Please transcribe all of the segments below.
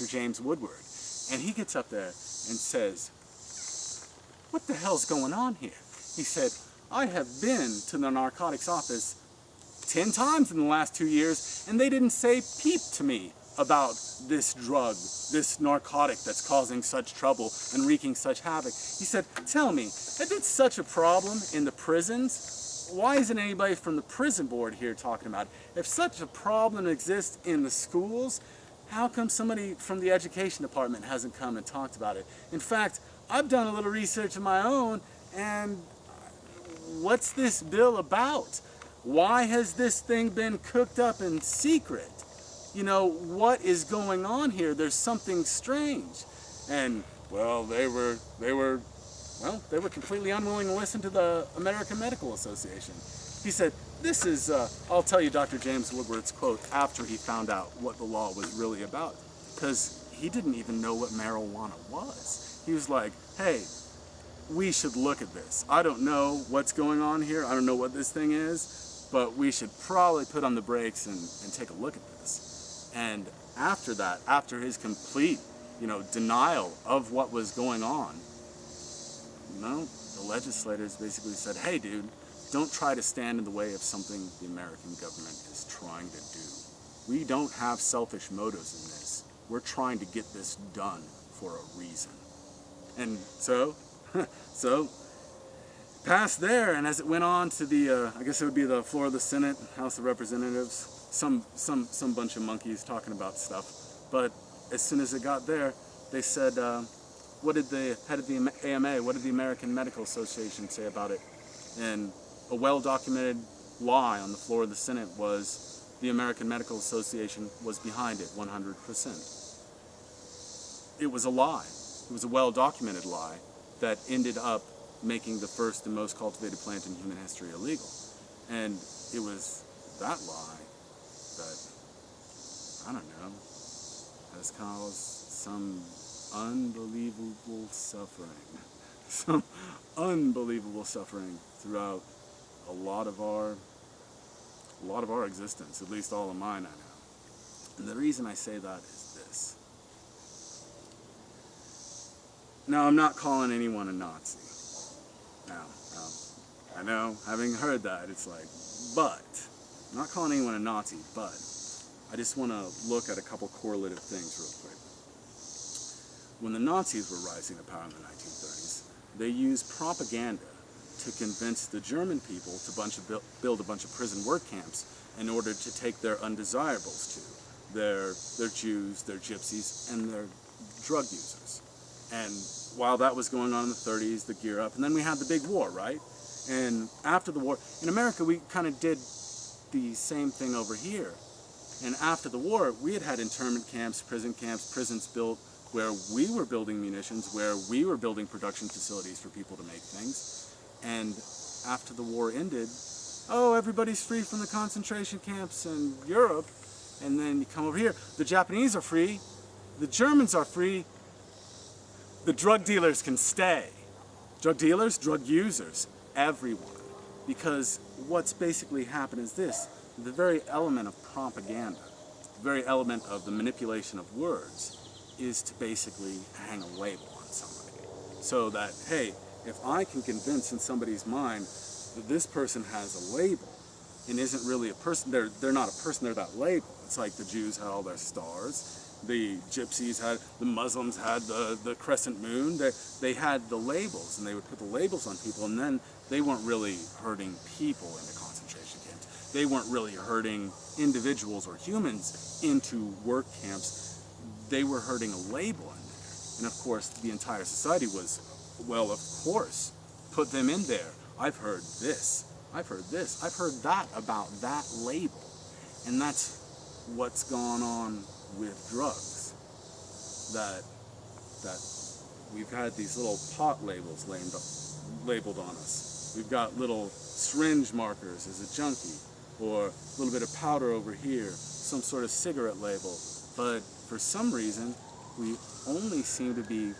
Dr. James Woodward. And he gets up there and says, "What the hell's going on here?" He said, "I have been to the narcotics office 10 times in the last 2 years, and they didn't say peep to me about this drug, this narcotic that's causing such trouble and wreaking such havoc." He said, "Tell me, if it's such a problem in the prisons, why isn't anybody from the prison board here talking about it? If such a problem exists in the schools, how come somebody from the education department hasn't come and talked about it? In fact, I've done a little research of my own, and what's this bill about? Why has this thing been cooked up in secret? You know, what is going on here? There's something strange." And, well, they were completely unwilling to listen to the American Medical Association. He said, this is, I'll tell you Dr. James Woodward's quote after he found out what the law was really about, because he didn't even know what marijuana was. He was like, "Hey, we should look at this. I don't know what's going on here. I don't know what this thing is, but we should probably put on the brakes and take a look at this." And after that, after his complete, denial of what was going on, the legislators basically said, "Hey, dude, don't try to stand in the way of something the American government is trying to do. We don't have selfish motives in this. We're trying to get this done for a reason." And so passed there, and as it went on to the, I guess it would be the floor of the Senate, House of Representatives, some bunch of monkeys talking about stuff. But as soon as it got there, they said, what did the head of the AMA, what did the American Medical Association say about it? And a well-documented lie on the floor of the Senate was the American Medical Association was behind it 100%. It was a lie. It was a well-documented lie that ended up making the first and most cultivated plant in human history illegal. And it was that lie that, I don't know, has caused some unbelievable suffering. Some unbelievable suffering throug't a lot of our existence, at least all of mine, I know. And the reason I say that is this. Now, I'm not calling anyone a Nazi. Now, I know, having heard that, it's like, but, I'm not calling anyone a Nazi, but I just want to look at a couple correlative things real quick. When the Nazis were rising to power in the 1930s, they used propaganda to convince the German people to build a bunch of prison work camps in order to take their undesirables to, their Jews, their gypsies, and their drug users. And while that was going on in the 30s, the gear up, and then we had the big war, right? And after the war, in America, we kind of did the same thing over here. And after the war, we had internment camps, prisons built where we were building munitions, where we were building production facilities for people to make things. And after the war ended, oh, everybody's free from the concentration camps in Europe. And then you come over here, the Japanese are free, the Germans are free, the drug dealers can stay. Drug dealers, drug users, everyone. Because what's basically happened is this, the very element of propaganda, the very element of the manipulation of words is to basically hang a label on somebody. So that, hey, if I can convince in somebody's mind that this person has a label and isn't really a person, they're not a person, they're that label. It's like the Jews had all their stars, the gypsies had, the Muslims had the crescent moon, they had the labels, and they would put the labels on people, and then they weren't really hurting people into concentration camps. They weren't really hurting individuals or humans into work camps. They were hurting a label in there. And of course, the entire society was, well, of course, put them in there. I've heard this, I've heard this, I've heard that about that label. And that's what's gone on with drugs. That we've had these little pot labels labeled on us. We've got little syringe markers as a junkie, or a little bit of powder over here, some sort of cigarette label. But for some reason, we only seem to be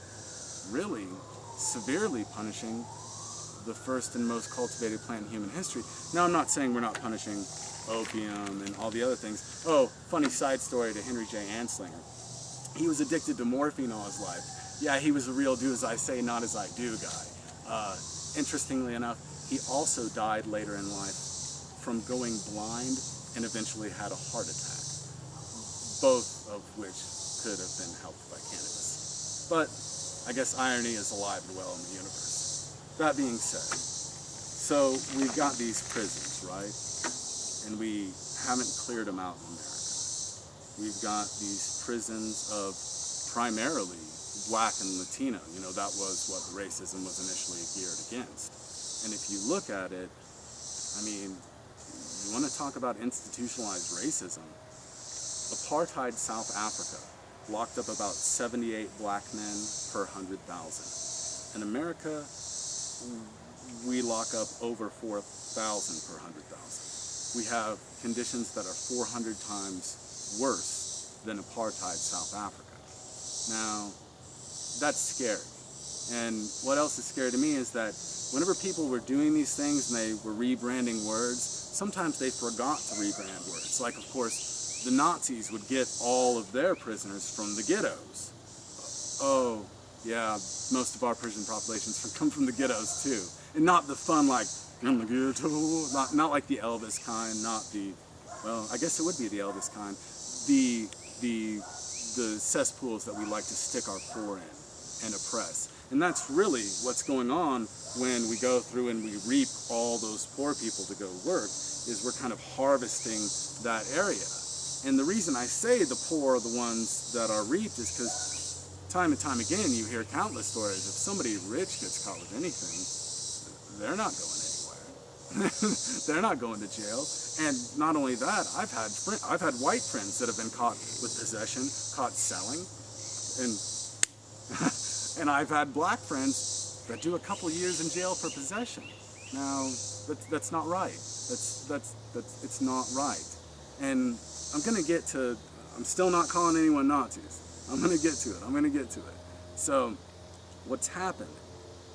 really severely punishing the first and most cultivated plant in human history. Now, I'm not saying we're not punishing opium and all the other things. Oh, funny side story to Henry J. Anslinger. He was addicted to morphine all his life. Yeah, he was a real do as I say, not as I do guy. Interestingly enough, he also died later in life from going blind and eventually had a heart attack, both of which could have been helped by cannabis. But I guess irony is alive and well in the universe. That being said, so we've got these prisons, right? And we haven't cleared them out in America. We've got these prisons of primarily Black and Latino. You know, that was what the racism was initially geared against. And if you look at it, I mean, you want to talk about institutionalized racism. Apartheid South Africa locked up about 78 Black men per 100,000. In America, we lock up over 4,000 per 100,000. We have conditions that are 400 times worse than apartheid South Africa. Now, that's scary. And what else is scary to me is that whenever people were doing these things and they were rebranding words, sometimes they forgot to rebrand words. Like, of course, the Nazis would get all of their prisoners from the ghettos. Oh, yeah, most of our prison populations come from the ghettos too. And not the fun like, in the ghetto, not like the Elvis kind, not the, well, I guess it would be the Elvis kind. The cesspools that we like to stick our poor in and oppress. And that's really what's going on when we go through and we reap all those poor people to go work, is we're kind of harvesting that area. And the reason I say the poor are the ones that are reaped is because time and time again you hear countless stories. If somebody rich gets caught with anything, they're not going anywhere. They're not going to jail. And not only that, I've had white friends that have been caught with possession, caught selling, and I've had Black friends that do a couple of years in jail for possession. Now, that's not right. It's not right. And I'm still not calling anyone Nazis. I'm gonna get to it. So, what's happened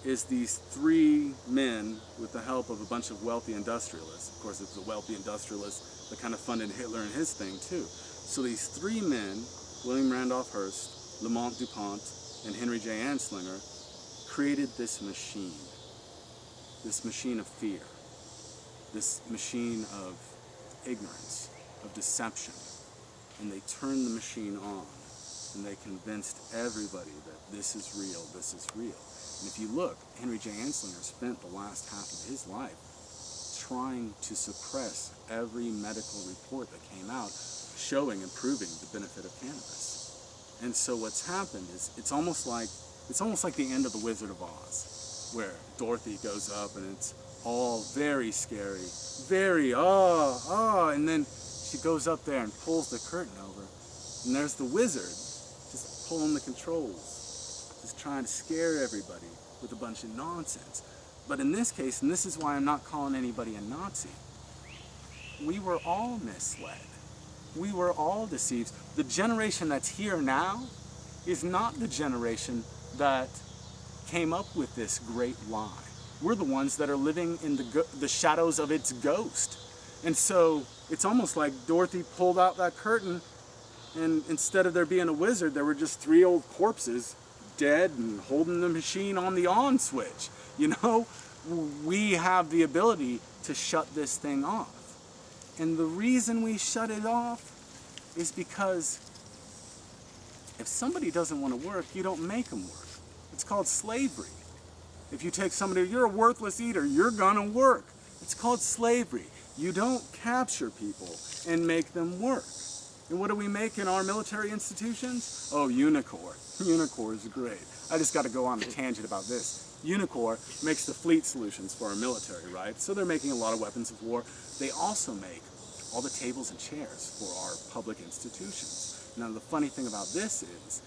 is these three men, with the help of a bunch of wealthy industrialists, of course it's the wealthy industrialists that kind of funded Hitler and his thing too. So these three men, William Randolph Hearst, Lamont DuPont, and Henry J. Anslinger, created this machine of fear, this machine of ignorance, of deception. And they turned the machine on, and they convinced everybody that this is real, this is real. And if you look, Henry J. Anslinger spent the last half of his life trying to suppress every medical report that came out showing and proving the benefit of cannabis. And so what's happened is it's almost like the end of The Wizard of Oz, where Dorothy goes up and it's all very scary, very and then she goes up there and pulls the curtain over, and there's the wizard just pulling the controls, just trying to scare everybody with a bunch of nonsense. But in this case, and this is why I'm not calling anybody a Nazi, we were all misled. We were all deceived. The generation that's here now is not the generation that came up with this great lie. We're the ones that are living in the shadows of its ghost. And so it's almost like Dorothy pulled out that curtain, and instead of there being a wizard, there were just three old corpses dead and holding the machine on the on switch. You know, we have the ability to shut this thing off. And the reason we shut it off is because if somebody doesn't want to work, you don't make them work. It's called slavery. If you take somebody, you're a worthless eater, you're gonna work. It's called slavery. You don't capture people and make them work. And what do we make in our military institutions? Oh, Unicor. Unicor is great. I just got to go on a tangent about this. Unicor makes the fleet solutions for our military, right? So they're making a lot of weapons of war. They also make all the tables and chairs for our public institutions. Now, the funny thing about this is